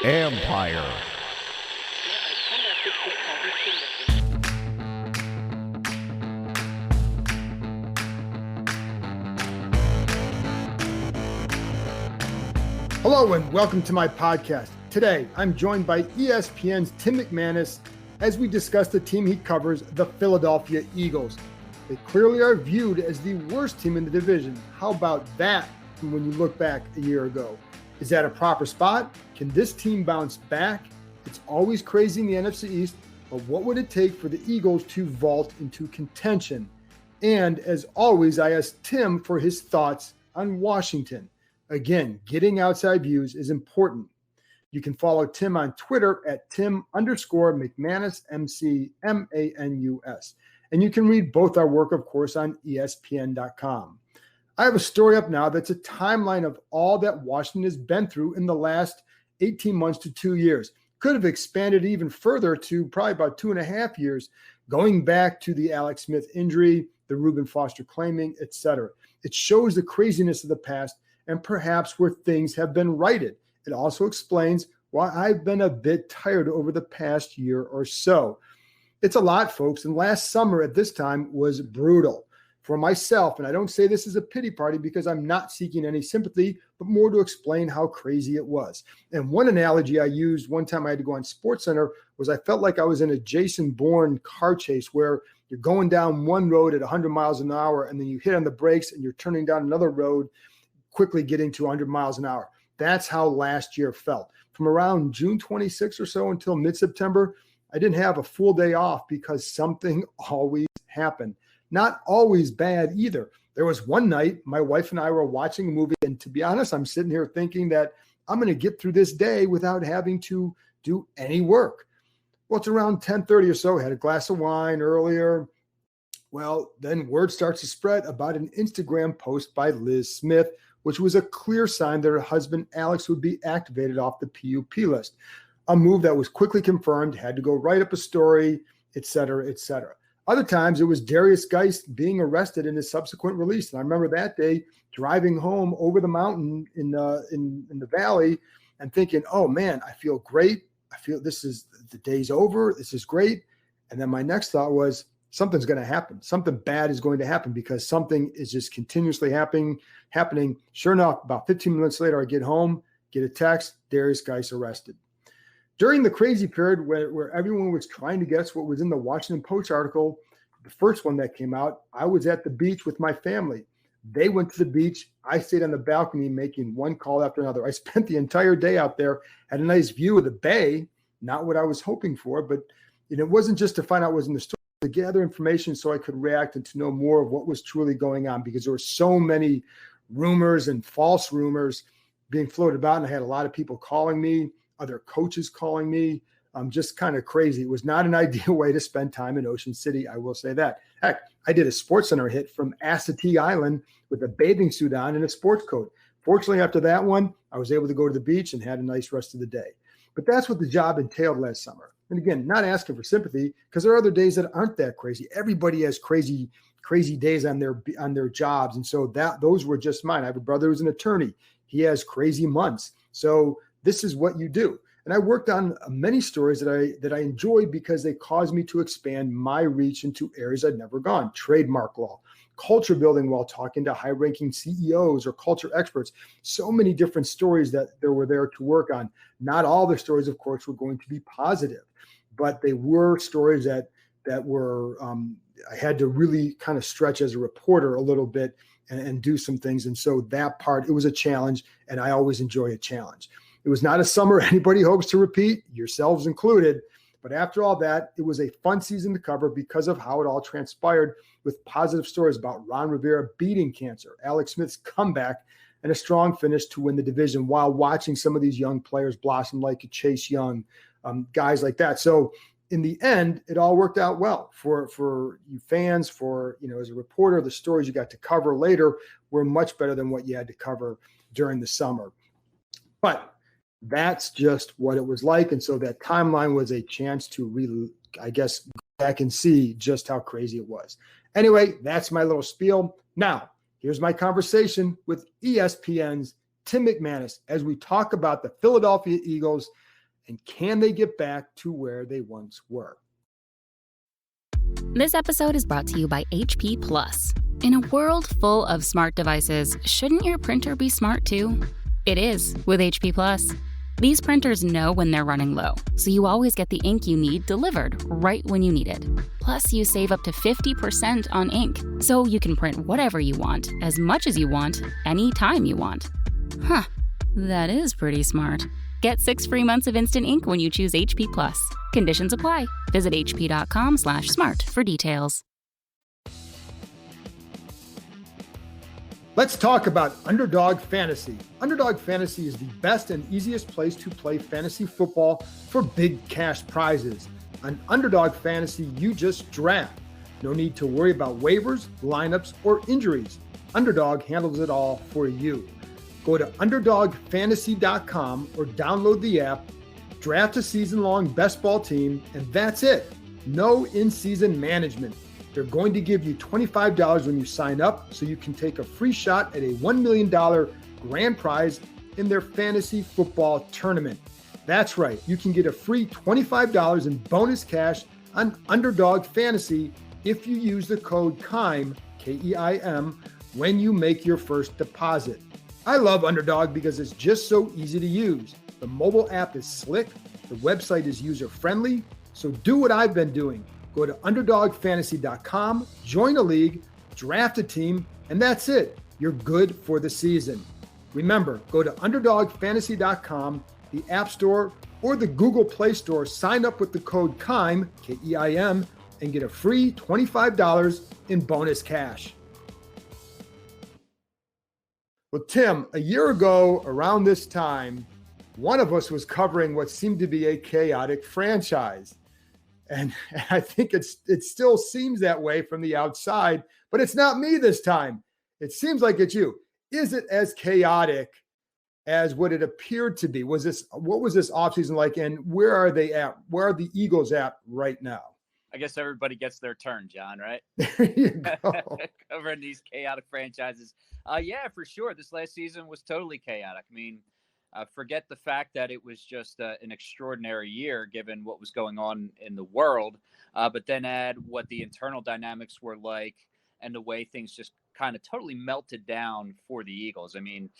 Empire. Hello and welcome to my podcast. Today, I'm joined by ESPN's Tim McManus as we discuss the team he covers, the Philadelphia Eagles. They clearly are viewed as the worst team in the division. How about that when you look back a year ago? Is that a proper spot? Can this team bounce back? It's always crazy in the NFC East, but what would it take for the Eagles to vault into contention? And as always, I asked Tim for his thoughts on Washington. Again, getting outside views is important. You can follow Tim on Twitter at Tim_McManus, McManus. And you can read both our work, of course, on ESPN.com. I have a story up now that's a timeline of all that Washington has been through in the last 18 months to 2 years. Could have expanded even further to probably about 2.5 years, going back to the Alex Smith injury, the Reuben Foster claiming, etc. It shows the craziness of the past and perhaps where things have been righted. It also explains why I've been a bit tired over the past year or so. It's a lot, folks, and last summer at this time was brutal for myself. And I don't say this as a pity party because I'm not seeking any sympathy, but more to explain how crazy it was. And one analogy I used one time I had to go on SportsCenter was I felt like I was in a Jason Bourne car chase where you're going down one road at 100 miles an hour and then you hit on the brakes and you're turning down another road, quickly getting to 100 miles an hour. That's how last year felt. From around June 26th or so until mid-September, I didn't have a full day off because something always happened. Not always bad either. There was one night my wife and I were watching a movie, and to be honest, I'm sitting here thinking that I'm going to get through this day without having to do any work. Well, it's around 10:30 or so. I had a glass of wine earlier. Well, then word starts to spread about an Instagram post by Liz Smith, which was a clear sign that her husband, Alex, would be activated off the PUP list, a move that was quickly confirmed, had to go write up a story, et cetera, et cetera. Other times, it was Darius Geist being arrested in his subsequent release. And I remember that day driving home over the mountain in the valley and thinking, oh, man, I feel great. I feel this is the day's over. This is great. And then my next thought was, something's going to happen. Something bad is going to happen because something is just continuously happening. Sure enough, about 15 minutes later, I get home, get a text, Darius Geist arrested. During the crazy period where everyone was trying to guess what was in the Washington Post article, the first one that came out, I was at the beach with my family. They went to the beach. I stayed on the balcony making one call after another. I spent the entire day out there, had a nice view of the bay, not what I was hoping for, but it wasn't just to find out what was in the story, to gather information so I could react and to know more of what was truly going on, because there were so many rumors and false rumors being floated about. And I had a lot of people calling me, other coaches calling me, just kind of crazy. It was not an ideal way to spend time in Ocean City. I will say that. Heck, I did a SportsCenter hit from Assateague Island with a bathing suit on and a sports coat. Fortunately, after that one, I was able to go to the beach and had a nice rest of the day. But that's what the job entailed last summer. And again, not asking for sympathy because there are other days that aren't that crazy. Everybody has crazy days on their jobs. And so those were just mine. I have a brother who's an attorney. He has crazy months. So this is what you do. And I worked on many stories that I enjoyed because they caused me to expand my reach into areas I'd never gone. Trademark law, culture building while talking to high-ranking CEOs or culture experts. So many different stories that there were there to work on. Not all the stories, of course, were going to be positive, but they were stories that were I had to really kind of stretch as a reporter a little bit and do some things. And so that part, it was a challenge, and I always enjoy a challenge. It was not a summer anybody hopes to repeat, yourselves included. But after all that, it was a fun season to cover because of how it all transpired, with positive stories about Ron Rivera beating cancer, Alex Smith's comeback, and a strong finish to win the division while watching some of these young players blossom like Chase Young, guys like that. So in the end, it all worked out well for you fans, as a reporter. The stories you got to cover later were much better than what you had to cover during the summer. But that's just what it was like. And so that timeline was a chance to really, go back and see just how crazy it was. Anyway, that's my little spiel. Now, here's my conversation with ESPN's Tim McManus as we talk about the Philadelphia Eagles and can they get back to where they once were. This episode is brought to you by HP Plus. In a world full of smart devices, shouldn't your printer be smart too? It is with HP Plus. These printers know when they're running low, so you always get the ink you need delivered right when you need it. Plus, you save up to 50% on ink, so you can print whatever you want, as much as you want, anytime you want. Huh, that is pretty smart. Get 6 free months of instant ink when you choose HP Plus. Conditions apply. Visit hp.com/smart for details. Let's talk about Underdog Fantasy. Underdog Fantasy is the best and easiest place to play fantasy football for big cash prizes. On Underdog Fantasy, you just draft. No need to worry about waivers, lineups, or injuries. Underdog handles it all for you. Go to UnderdogFantasy.com or download the app, draft a season-long best ball team, and that's it. No in-season management. They're going to give you $25 when you sign up so you can take a free shot at a $1 million grand prize in their fantasy football tournament. That's right. You can get a free $25 in bonus cash on Underdog Fantasy if you use the code KEIM, K-E-I-M, when you make your first deposit. I love Underdog because it's just so easy to use. The mobile app is slick. The website is user-friendly. So do what I've been doing. Go to UnderdogFantasy.com, join a league, draft a team, and that's it. You're good for the season. Remember, go to UnderdogFantasy.com, the App Store, or the Google Play Store, sign up with the code KEIM, K-E-I-M, and get a free $25 in bonus cash. Well, Tim, a year ago around this time, one of us was covering what seemed to be a chaotic franchise. And I think it still seems that way from the outside, but it's not me this time. It seems like it's you. Is it as chaotic as what it appeared to be? What was this offseason like, and where are they at? Where are the Eagles at right now? I guess everybody gets their turn, John, right? There you go. Covering these chaotic franchises. Yeah, for sure. This last season was totally chaotic. I mean, forget the fact that it was just an extraordinary year given what was going on in the world, but then add what the internal dynamics were like and the way things just kind of totally melted down for the Eagles. I mean,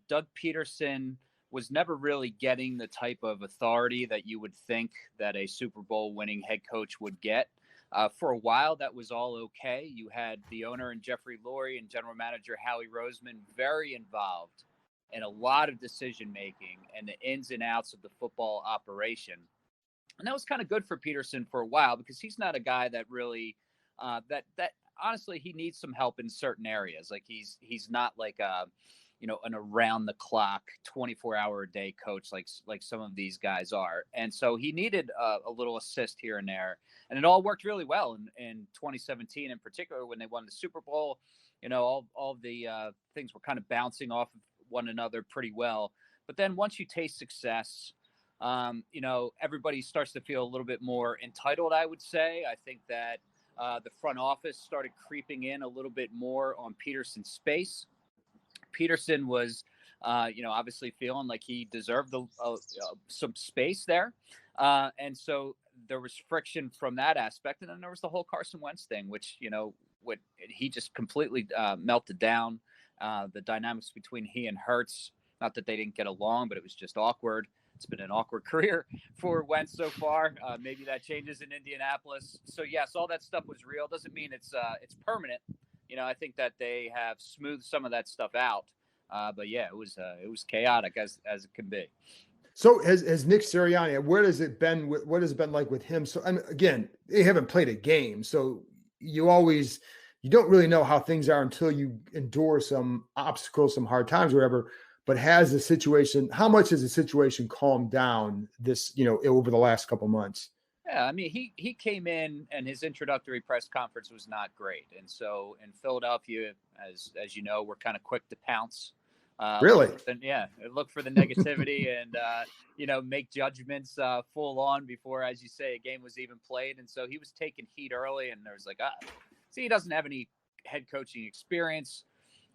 Doug Peterson was never really getting the type of authority that you would think that a Super Bowl winning head coach would get. For a while, that was all okay. You had the owner and Jeffrey Lurie and general manager Howie Roseman very involved and a lot of decision-making and the ins and outs of the football operation. And that was kind of good for Peterson for a while because he's not a guy that really, that honestly, he needs some help in certain areas. Like he's not like an around-the-clock, 24-hour-a-day coach like some of these guys are. And so he needed a little assist here and there. And it all worked really well in 2017 in particular when they won the Super Bowl. All the things were kind of bouncing off of one another pretty well. But then once you taste success, everybody starts to feel a little bit more entitled, I would say. I think that the front office started creeping in a little bit more on Peterson's space. Peterson was, obviously feeling like he deserved some space there. And so there was friction from that aspect. And then there was the whole Carson Wentz thing, which, he just completely melted down. The dynamics between he and Hurts, not that they didn't get along, but it was just awkward. It's been an awkward career for Wentz so far. Maybe that changes in Indianapolis. So yes, all that stuff was real. Doesn't mean it's permanent. I think that they have smoothed some of that stuff out. But yeah, it was chaotic as it can be. So has Nick Sirianni, what has it been like with him? So, and again, they haven't played a game, so you don't really know how things are until you endure some obstacles, some hard times, or whatever. But how much has the situation calmed down over the last couple months? Yeah, I mean, he came in and his introductory press conference was not great. And so in Philadelphia, as you know, we're kind of quick to pounce. Really? Look for the negativity and, make judgments full on before, as you say, a game was even played. And so he was taking heat early and there was like, he doesn't have any head coaching experience.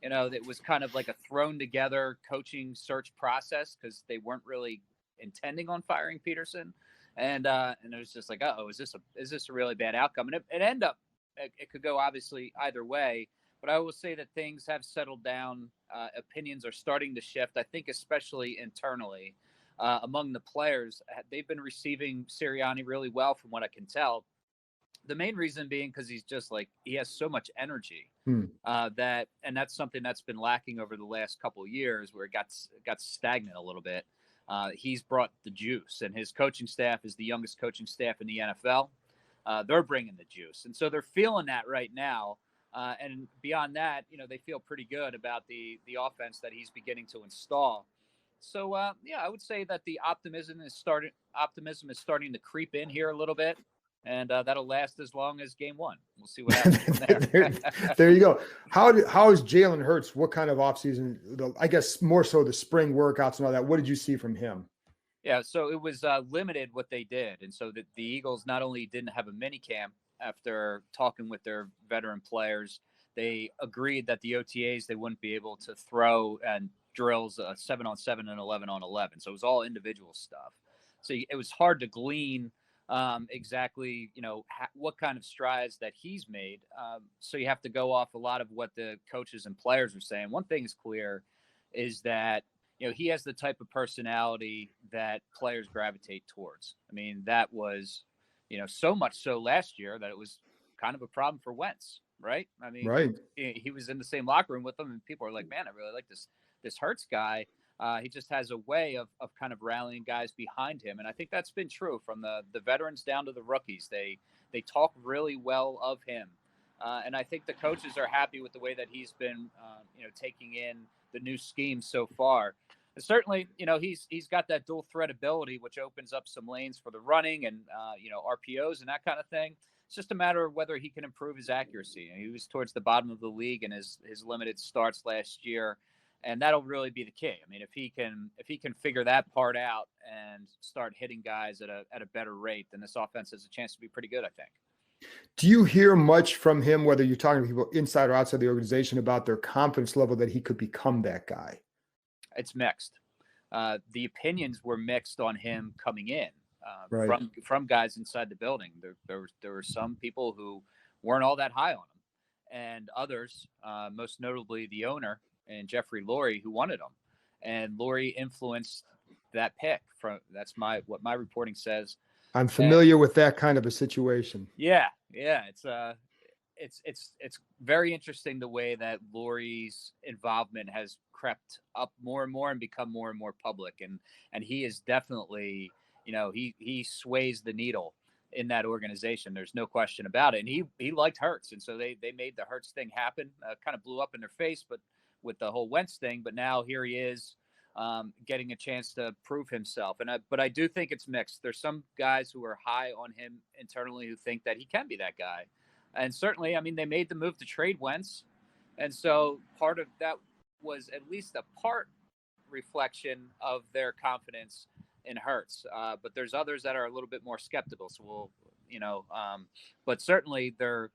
That was kind of like a thrown together coaching search process because they weren't really intending on firing Peterson. And it was just like, is this a really bad outcome? And it ended up, it could go obviously either way, but I will say that things have settled down. Opinions are starting to shift. I think especially internally among the players, they've been receiving Sirianni really well from what I can tell. The main reason being because he's just like, he has so much energy and that's something that's been lacking over the last couple of years where it got stagnant a little bit. He's brought the juice, and his coaching staff is the youngest coaching staff in the NFL. They're bringing the juice. And so they're feeling that right now. And beyond that, they feel pretty good about the offense that he's beginning to install. So, I would say that the optimism is starting to creep in here a little bit. And that'll last as long as game one. We'll see what happens from there. There you go. How is Jalen Hurts? What kind of offseason? I guess more so the spring workouts and all that. What did you see from him? Yeah, so it was limited what they did. And so the Eagles not only didn't have a mini camp after talking with their veteran players, they agreed that the OTAs, they wouldn't be able to throw and drills 7-on-7 and 11-on-11. So it was all individual stuff. So it was hard to glean exactly, what kind of strides that he's made. So you have to go off a lot of what the coaches and players are saying. One thing is clear is that, he has the type of personality that players gravitate towards. I mean, that was, so much so last year that it was kind of a problem for Wentz, right? I mean, right. He was in the same locker room with them and people are like, man, I really like this Hurts guy. He just has a way of kind of rallying guys behind him. And I think that's been true from the veterans down to the rookies. They talk really well of him. And I think the coaches are happy with the way that he's been, taking in the new scheme so far. And certainly, he's got that dual threat ability, which opens up some lanes for the running and, RPOs and that kind of thing. It's just a matter of whether he can improve his accuracy. And he was towards the bottom of the league in his limited starts last year. And that'll really be the key. I mean, if he can figure that part out and start hitting guys at a better rate, then this offense has a chance to be pretty good, I think. Do you hear much from him, whether you're talking to people inside or outside the organization, about their confidence level that he could become that guy? It's mixed. The opinions were mixed on him coming in right. from guys inside the building. There were some people who weren't all that high on him, and others, most notably the owner and Jeffrey Lurie, who wanted him. And Lurie influenced that pick. That's what my reporting says. I'm familiar with that kind of a situation. Yeah. It's very interesting the way that Lurie's involvement has crept up more and more and become more and more public. And he is definitely, he sways the needle in that organization. There's no question about it. And he liked Hurts. And so they made the Hurts thing happen. Kind of blew up in their face, but with the whole Wentz thing. But now here he is getting a chance to prove himself. But I do think it's mixed. There's some guys who are high on him internally who think that he can be that guy. And certainly, I mean, they made the move to trade Wentz. And so part of that was at least a part reflection of their confidence in Hurts. But there's others that are a little bit more skeptical. So but certainly the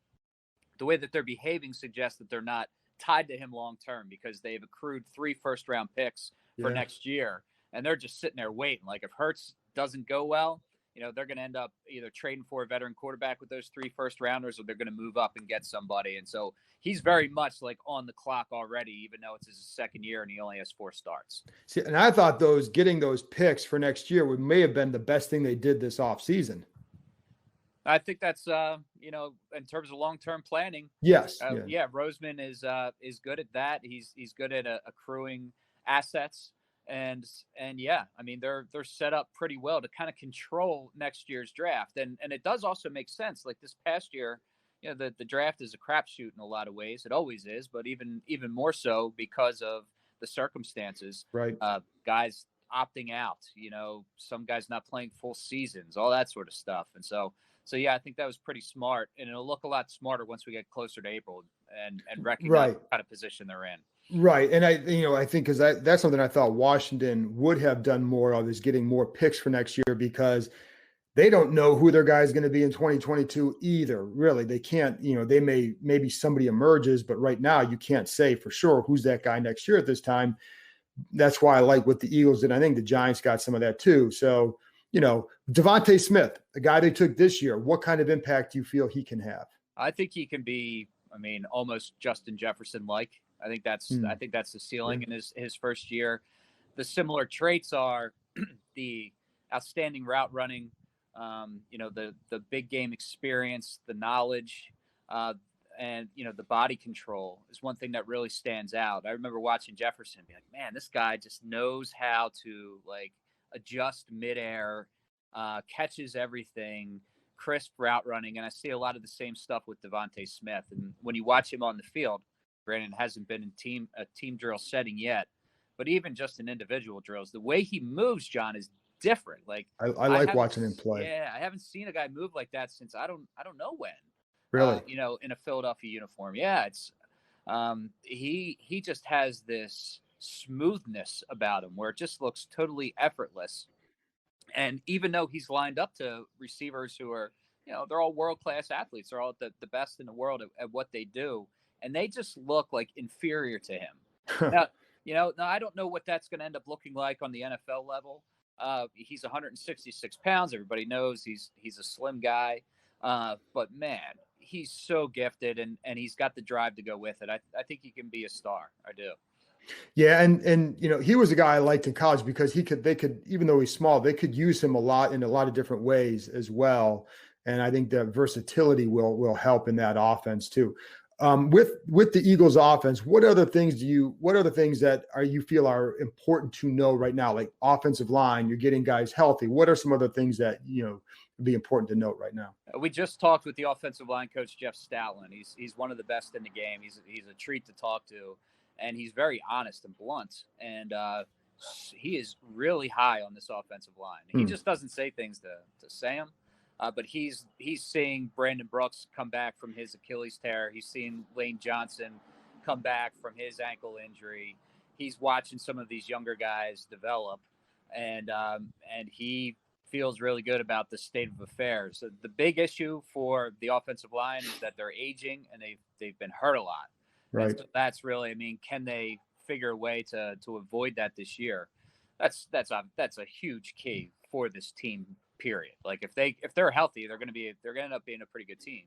way that they're behaving suggests that they're not tied to him long term, because they've accrued 3 first-round picks for next year. And they're just sitting there waiting. Like, if Hurts doesn't go well, they're going to end up either trading for a veteran quarterback with those 3 first-rounders, or they're going to move up and get somebody. And so he's very much like on the clock already, even though it's his second year and he only has 4 starts. See, and I thought getting those picks for next year may have been the best thing they did this offseason. I think that's, in terms of long-term planning. Yes. Roseman is good at that. He's good at accruing assets. And yeah, I mean, they're set up pretty well to kind of control next year's draft. And it does also make sense. Like this past year, the draft is a crapshoot in a lot of ways. It always is, but even more so because of the circumstances. Right. Guys opting out, some guys not playing full seasons, all that sort of stuff. And so yeah, I think that was pretty smart, and it'll look a lot smarter once we get closer to April and recognize what kind of position they're in. Right. And I think because that's something I thought Washington would have done more of, is getting more picks for next year, because they don't know who their guy is going to be in 2022 either. Really, they can't, they maybe somebody emerges, but right now you can't say for sure who's that guy next year at this time. That's why I like what the Eagles did. I think the Giants got some of that too. So, Devontae Smith, the guy they took this year, what kind of impact do you feel he can have? I think he can be, almost Justin Jefferson-like. I think that's the ceiling in his first year. The similar traits are the outstanding route running, the big game experience, the knowledge, and the body control is one thing that really stands out. I remember watching Jefferson and be like, man, this guy just knows how to adjust midair, catches everything, crisp route running. And I see a lot of the same stuff with Devontae Smith. And when you watch him on the field, granted, it hasn't been in a team drill setting yet, but even just in individual drills, the way he moves, John, is different. I like watching him play. Yeah, I haven't seen a guy move like that since I don't know when. Really? In a Philadelphia uniform. Yeah, it's he just has this smoothness about him where it just looks totally effortless. And even though he's lined up to receivers who are, they're all world-class athletes, they're all the best in the world at what they do, and they just look like inferior to him. Now, I don't know what that's going to end up looking like on the NFL level. He's 166 pounds. Everybody knows he's a slim guy. But man, he's so gifted and he's got the drive to go with it. I think he can be a star. I do. Yeah. And he was a guy I liked in college because they could, even though he's small, they could use him a lot in a lot of different ways as well. And I think that versatility will help in that offense too. With the Eagles offense, what other things that you feel are important to know right now? Like offensive line, you're getting guys healthy. What are some other things that, would be important to note right now? We just talked with the offensive line coach, Jeff Stoutland. He's one of the best in the game. He's a treat to talk to, and he's very honest and blunt. And he is really high on this offensive line. He just doesn't say things to say them. But he's seeing Brandon Brooks come back from his Achilles tear. He's seeing Lane Johnson come back from his ankle injury. He's watching some of these younger guys develop, and he feels really good about the state of affairs. So the big issue for the offensive line is that they're aging and they've been hurt a lot. Right. So that's really, can they figure a way to avoid that this year? That's a huge key for this team. Period. If they're healthy, they're going to end up being a pretty good team.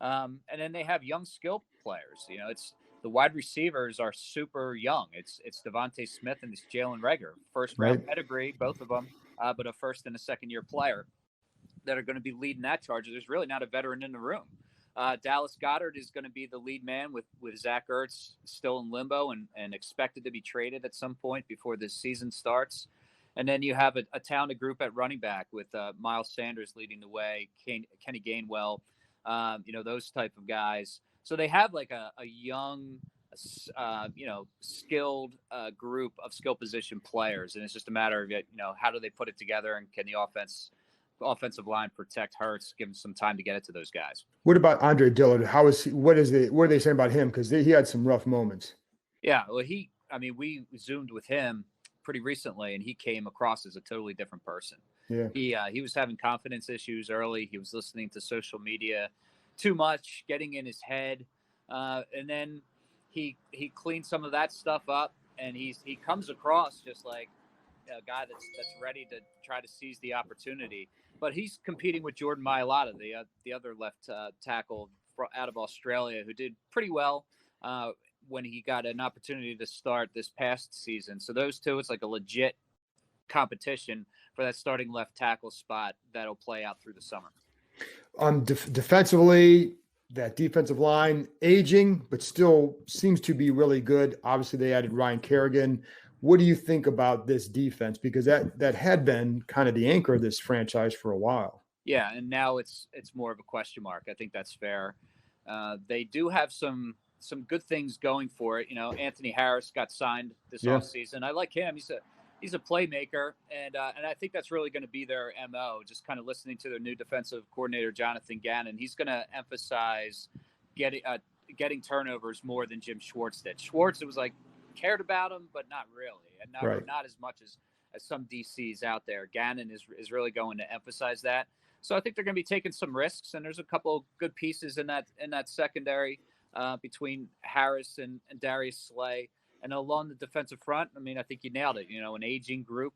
And then they have young skill players. It's the wide receivers are super young. It's Devontae Smith and it's Jalen Reagor, first round pedigree, both of them, but a first and a second year player that are going to be leading that charge. There's really not a veteran in the room. Dallas Goedert is going to be the lead man with Zach Ertz still in limbo and expected to be traded at some point before this season starts. And then you have a talented group at running back with Miles Sanders leading the way, Kenny Gainwell, those type of guys. So they have a young, skilled group of skill position players. And it's just a matter of, how do they put it together and can the offensive line protect Hurts, give him some time to get it to those guys. What about Andre Dillard? What are they saying about him? Because he had some rough moments. Yeah, well, we Zoomed with him pretty recently, and he came across as a totally different person. Yeah, he was having confidence issues early. He was listening to social media too much, getting in his head, and then he cleaned some of that stuff up, and he comes across just like a guy that's ready to try to seize the opportunity. But he's competing with Jordan Mailata, the other left tackle out of Australia, who did pretty well when he got an opportunity to start this past season. So those two, it's like a legit competition for that starting left tackle spot that'll play out through the summer. Defensively, that defensive line aging, but still seems to be really good. Obviously, they added Ryan Kerrigan. What do you think about this defense? Because that had been kind of the anchor of this franchise for a while. Yeah, and now it's more of a question mark. I think that's fair. They do have some good things going for it. Anthony Harris got signed this offseason. I like him. He's a playmaker, and I think that's really going to be their MO. Just kind of listening to their new defensive coordinator, Jonathan Gannon. He's going to emphasize getting turnovers more than Jim Schwartz did. Schwartz, it was cared about him, but not really, and not as much some DCs out there. Gannon is really going to emphasize that. So I think they're going to be taking some risks, and there's a couple of good pieces in that secondary between Harris and Darius Slay. And along the defensive front, I mean, I think you nailed it. An aging group.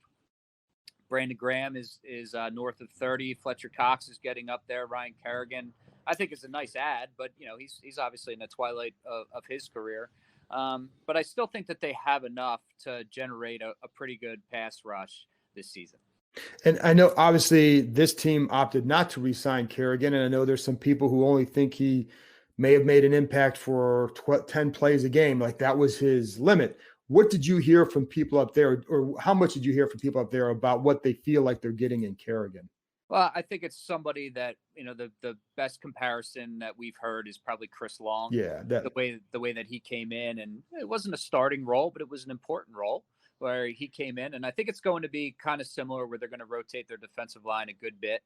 Brandon Graham is north of 30. Fletcher Cox is getting up there. Ryan Kerrigan, I think, is a nice add, but he's obviously in the twilight of his career. But I still think that they have enough to generate a pretty good pass rush this season. And I know, obviously, this team opted not to re-sign Kerrigan, and I know there's some people who only think he may have made an impact for 10 plays a game. Like, that was his limit. What did you hear from people up there, or how much did you hear from people up there about what they feel like they're getting in Kerrigan? Well, I think it's somebody that, the best comparison that we've heard is probably Chris Long. Yeah. The way that he came in, and it wasn't a starting role, but it was an important role where he came in. And I think it's going to be kind of similar where they're going to rotate their defensive line a good bit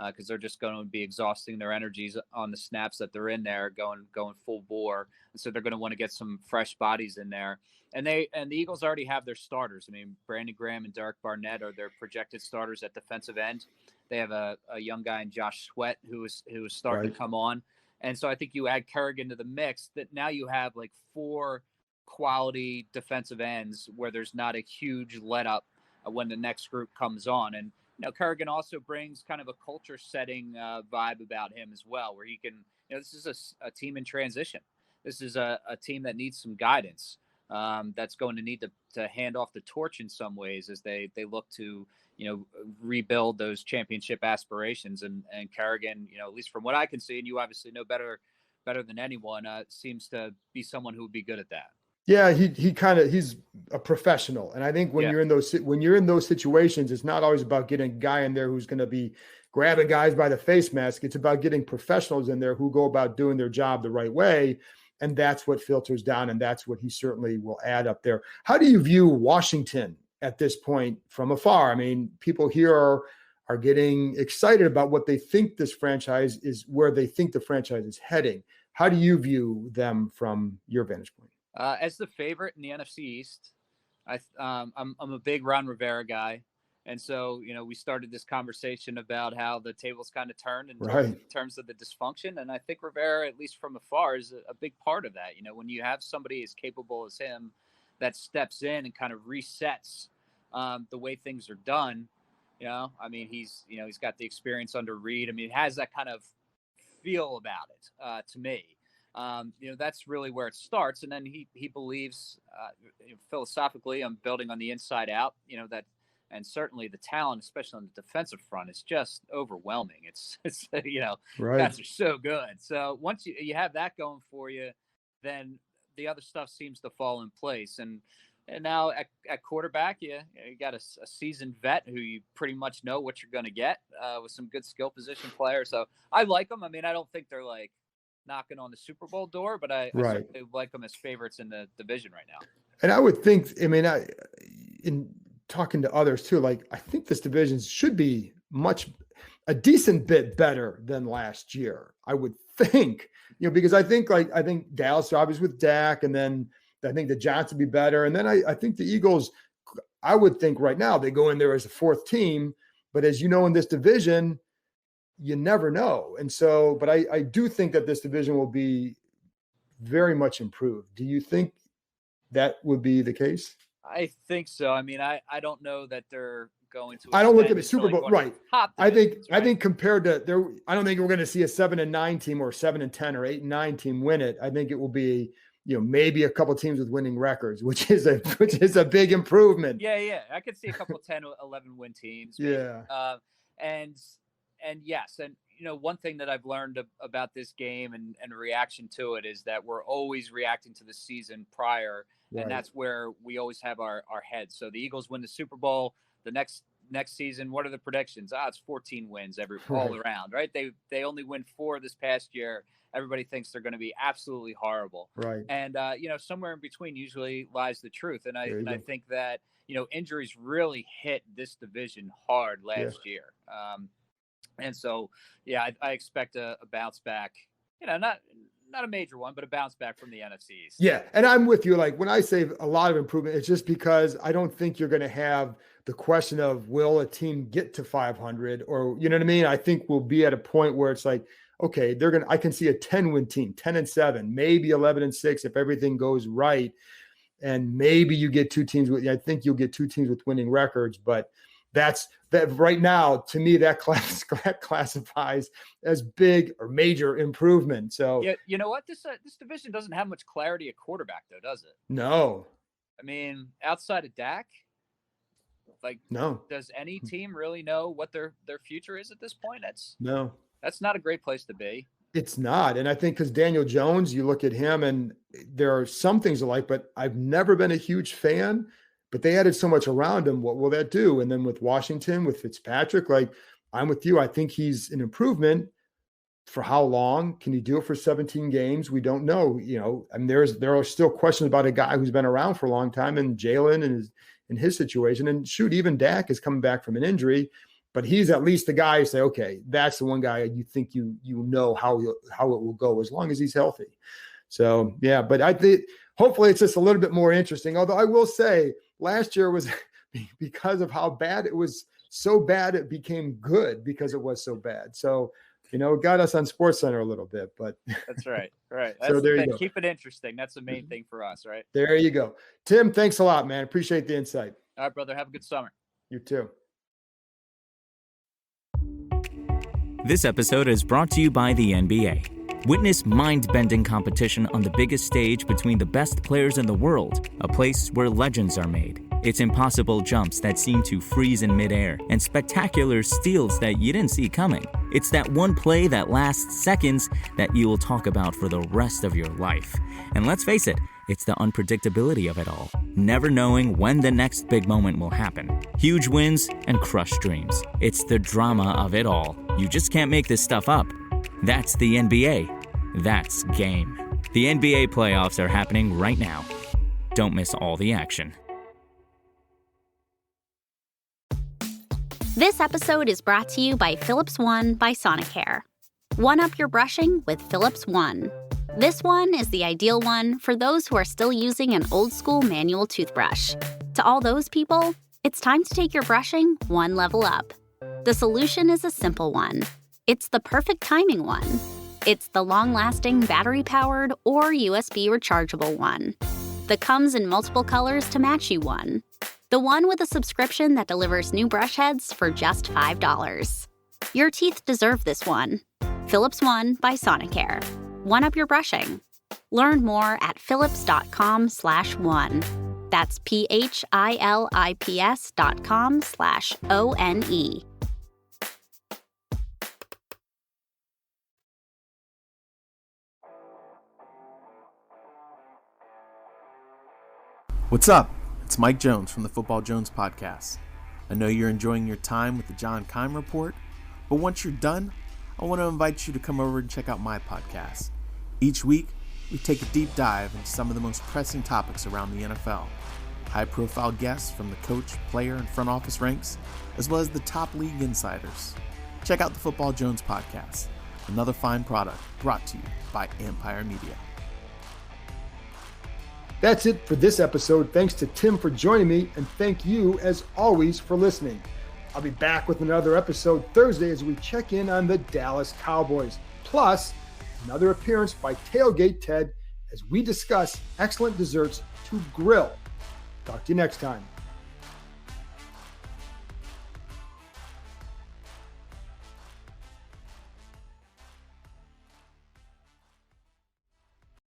because they're just going to be exhausting their energies on the snaps that they're in there, going full bore. And so they're going to want to get some fresh bodies in there. And the Eagles already have their starters. I mean, Brandon Graham and Derek Barnett are their projected starters at defensive end. They have a young guy in Josh Sweat who is starting to come on. And so I think you add Kerrigan to the mix, that now you have like 4 quality defensive ends where there's not a huge let up when the next group comes on. And Kerrigan also brings kind of a culture setting vibe about him as well, where he can, this is a team in transition. This is a team that needs some guidance. That's going to need to hand off the torch in some ways as they look to, rebuild those championship aspirations. And Kerrigan, at least from what I can see, and you obviously know better than anyone, seems to be someone who would be good at that. Yeah, he's a professional. And I think when you're in those situations, it's not always about getting a guy in there who's going to be grabbing guys by the face mask. It's about getting professionals in there who go about doing their job the right way. And that's what filters down, and that's what he certainly will add up there. How do you view Washington at this point from afar? I mean, people here are getting excited about what they think this franchise is, where they think the franchise is heading. How do you view them from your vantage point? As the favorite in the NFC East, I'm a big Ron Rivera guy. And so, we started this conversation about how the tables kind of turned in terms of the dysfunction. And I think Rivera, at least from afar, is a big part of that. When you have somebody as capable as him that steps in and kind of resets the way things are done, I mean, he's got the experience under Reed. I mean, it has that kind of feel about it to me. That's really where it starts. And then he believes philosophically, I'm building on the inside out, that. And certainly the talent, especially on the defensive front, is just overwhelming. It's guys are so good. So once you have that going for you, then the other stuff seems to fall in place. And now at quarterback, you got a seasoned vet who you pretty much know what you're going to get with some good skill position players. So I like them. I mean, I don't think they're like knocking on the Super Bowl door, but I certainly like them as favorites in the division right now. And I would think, in talking to others too, like, I think this division should be a decent bit better than last year. I would think, because I think Dallas obviously with Dak, and then I think the Giants would be better. And then I think the Eagles, I would think right now they go in there as a 4th team, but as you know, in this division, you never know. And so, but I do think that this division will be very much improved. Do you think that would be the case? I think so. I mean, I don't know that they're going to. I don't look at the Super Bowl, right? I think compared to I don't think we're going to see a 7-9 team or 7-10 or 8-9 team win it. I think it will be, maybe a couple of teams with winning records, which is a big improvement. Yeah. I could see a couple 10, 11 win teams. Yeah. And yes, and one thing that I've learned about this game and reaction to it is that we're always reacting to the season prior. Right. And that's where we always have our heads. So the Eagles win the Super Bowl. The next season, what are the predictions? It's 14 wins all around, right? They only win 4 this past year. Everybody thinks they're going to be absolutely horrible. Right. And, somewhere in between usually lies the truth. And I think that, injuries really hit this division hard last year. And so, I expect a bounce back, not a major one, but a bounce back from the NFC East. Yeah, and I'm with you. Like when I say a lot of improvement, it's just because I don't think you're going to have the question of will a team get to 500, or you know what I mean? I think we'll be at a point where it's like, okay, I can see a 10-win team, 10-7, maybe 11-6 if everything goes right. And maybe you get I think you'll get 2 teams with winning records, but that right now, to me, that classifies as big or major improvement. So yeah, you know what? This division doesn't have much clarity at quarterback, though, does it? No. I mean, outside of Dak, no. Does any team really know what their future is at this point? That's not a great place to be. It's not. And I think because Daniel Jones, you look at him and there are some things alike, but I've never been a huge fan. But they added so much around him. What will that do? And then with Washington, with Fitzpatrick, I'm with you. I think he's an improvement. For how long? Can he do it for 17 games? We don't know. There are still questions about a guy who's been around for a long time, and Jalen and his situation. And shoot, even Dak is coming back from an injury, but he's at least the guy who say, okay, that's the one guy you think you know how it will go as long as he's healthy. So yeah, but I think hopefully it's just a little bit more interesting. Although I will say, last year was because of how bad it was, so bad it became good because it was so bad. So, it got us on SportsCenter a little bit, but that's right. Right. So there you go. Keep it interesting. That's the main thing for us, right? There you go. Tim, thanks a lot, man. Appreciate the insight. All right, brother. Have a good summer. You too. This episode is brought to you by the NBA. Witness mind-bending competition on the biggest stage between the best players in the world, a place where legends are made. It's impossible jumps that seem to freeze in midair, and spectacular steals that you didn't see coming. It's that one play that lasts seconds that you will talk about for the rest of your life. And let's face it, it's the unpredictability of it all, never knowing when the next big moment will happen. Huge wins and crushed dreams. It's the drama of it all. You just can't make this stuff up. That's the NBA. That's game. The NBA playoffs are happening right now. Don't miss all the action. This episode is brought to you by Philips One by Sonicare. One up your brushing with Philips One. This one is the ideal one for those who are still using an old-school manual toothbrush. To all those people, it's time to take your brushing one level up. The solution is a simple one. It's the perfect timing one. It's the long-lasting battery-powered or USB rechargeable one. That comes in multiple colors to match you one. The one with a subscription that delivers new brush heads for just $5. Your teeth deserve this one. Philips One by Sonicare. One up your brushing. Learn more at philips.com/one. That's PHILIPS.com/ONE. What's up? It's Mike Jones from the Football Jones podcast. I know you're enjoying your time with the John KEIM Report, but once you're done, I want to invite you to come over and check out my podcast. Each week, we take a deep dive into some of the most pressing topics around the NFL. High-profile guests from the coach, player, and front office ranks, as well as the top league insiders. Check out the Football Jones podcast, another fine product brought to you by Empire Media. That's it for this episode. Thanks to Tim for joining me, and thank you, as always, for listening. I'll be back with another episode Thursday as we check in on the Dallas Cowboys. Plus, another appearance by Tailgate Ted as we discuss excellent desserts to grill. Talk to you next time.